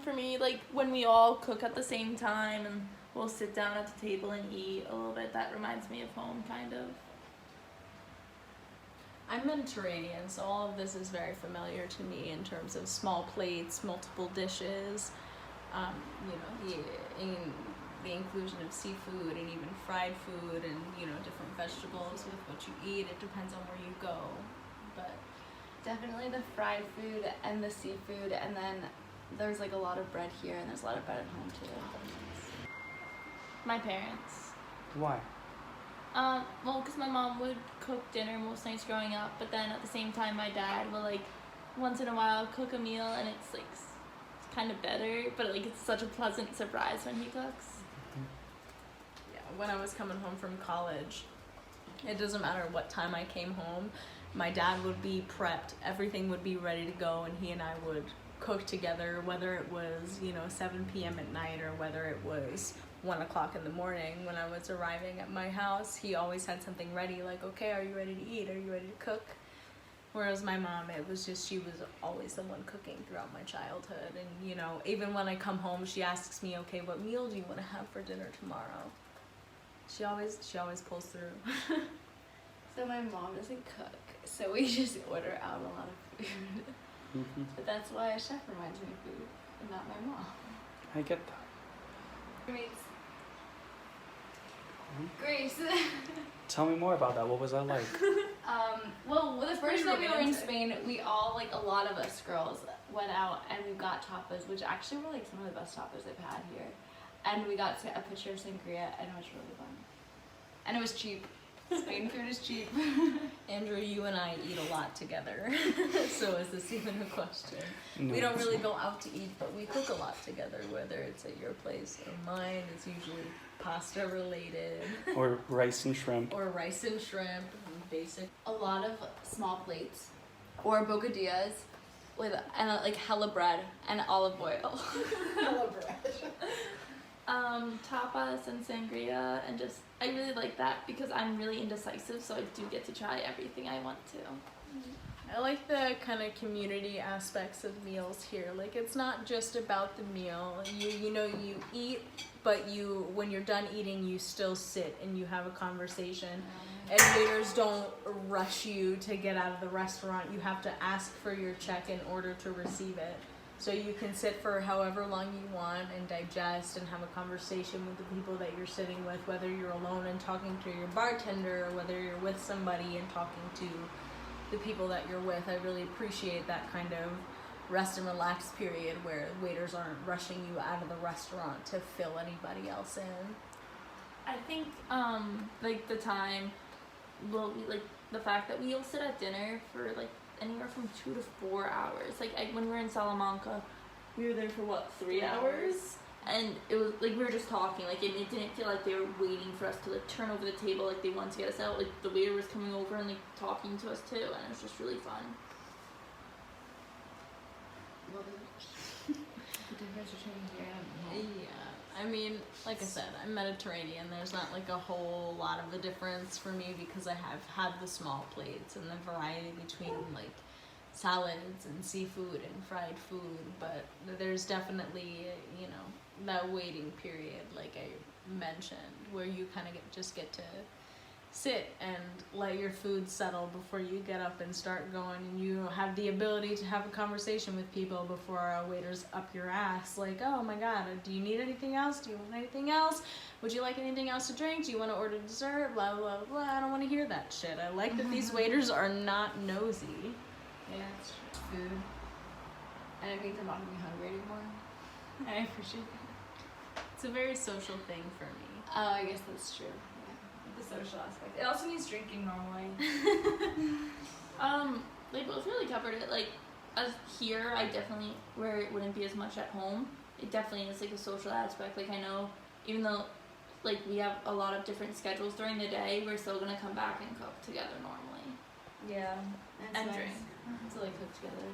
For me, like when we all cook at the same time and we'll sit down at the table and eat a little bit, that reminds me of home, kind of. I'm Mediterranean, so all of this is very familiar to me in terms of small plates, multiple dishes, the inclusion of seafood and even fried food and, different vegetables with what you eat. It depends on where you go, but definitely the fried food and the seafood, and then there's like a lot of bread here and there's a lot of bread at home too. My parents. Why? Well, because my mom would cook dinner most nights growing up, but then at the same time my dad will like once in a while cook a meal, and it's like it's kind of better, but like it's such a pleasant surprise when he cooks. Yeah, when I was coming home from college, it doesn't matter what time I came home, my dad would be prepped, everything would be ready to go, and he and I would cook together, whether it was 7 p.m. at night or whether it was 1 o'clock in the morning. When I was arriving at my house, he always had something ready, like, okay, are you ready to eat, are you ready to cook? Whereas my mom, it was just, she was always the one cooking throughout my childhood. And even when I come home, she asks me, okay, what meal do you want to have for dinner tomorrow? She always pulls through. So my mom doesn't cook, so we just order out a lot of food. Mm-hmm. But that's why a chef reminds me of food, and not my mom. I get that. Grace. Tell me more about that. What was that like? Well, the first time we were in Spain, we all, like a lot of us girls, went out and we got tapas, which actually were like some of the best tapas I've had here. And we got a picture of sangria, and it was really fun. And it was cheap. Spain food is cheap. Andrew, you and I eat a lot together, so is this even a question? No, we don't really it's not. go out to eat, but we cook a lot together, whether it's at your place or mine. It's usually pasta related. Or rice and shrimp. Or rice and shrimp, basic. A lot of small plates, or bocadillas, with like hella bread and olive oil. Hella bread. Tapas and sangria, and just I really like that because I'm really indecisive, so I do get to try everything I want to. I like the kind of community aspects of meals here. Like, it's not just about the meal. You eat, but when you're done eating, you still sit and you have a conversation. And waiters don't rush you to get out of the restaurant. You have to ask for your check in order to receive it. So you can sit for however long you want and digest and have a conversation with the people that you're sitting with, whether you're alone and talking to your bartender or whether you're with somebody and talking to the people that you're with. I really appreciate that kind of rest and relax period where waiters aren't rushing you out of the restaurant to fill anybody else in. I think like the time, well, like the fact that we'll sit at dinner for like anywhere from 2 to 4 hours. Like when we were in Salamanca, we were there for 3 hours, and it was like we were just talking. Like it didn't feel like they were waiting for us to like turn over the table. Like they wanted to get us out. Like the waiter was coming over and like talking to us too, and it was just really fun. What is the difference between here and home? Yeah, I mean, like I said, I'm Mediterranean. There's not like a whole lot of a difference for me because I have had the small plates and the variety between like salads and seafood and fried food, but there's definitely, that waiting period, like I mentioned, where you kind of just get to sit and let your food settle before you get up and start going, and you have the ability to have a conversation with people before a waiter's up your ass, like, oh my god, do you need anything else? Do you want anything else? Would you like anything else to drink? Do you want to order dessert? Blah, blah, blah. I don't want to hear that shit. I like that these waiters are not nosy. Yeah, it's food. And it means I'm not going to be hungry anymore. I appreciate it. It's a very social thing for me. Oh, I guess that's true. The social aspect. It also means drinking normally. They both really covered it. Like, as here, I definitely, where it wouldn't be as much at home, it definitely is like a social aspect. Like, I know, even though, like, we have a lot of different schedules during the day, we're still gonna come back and cook together normally. Yeah. And nice drink. to like cook together.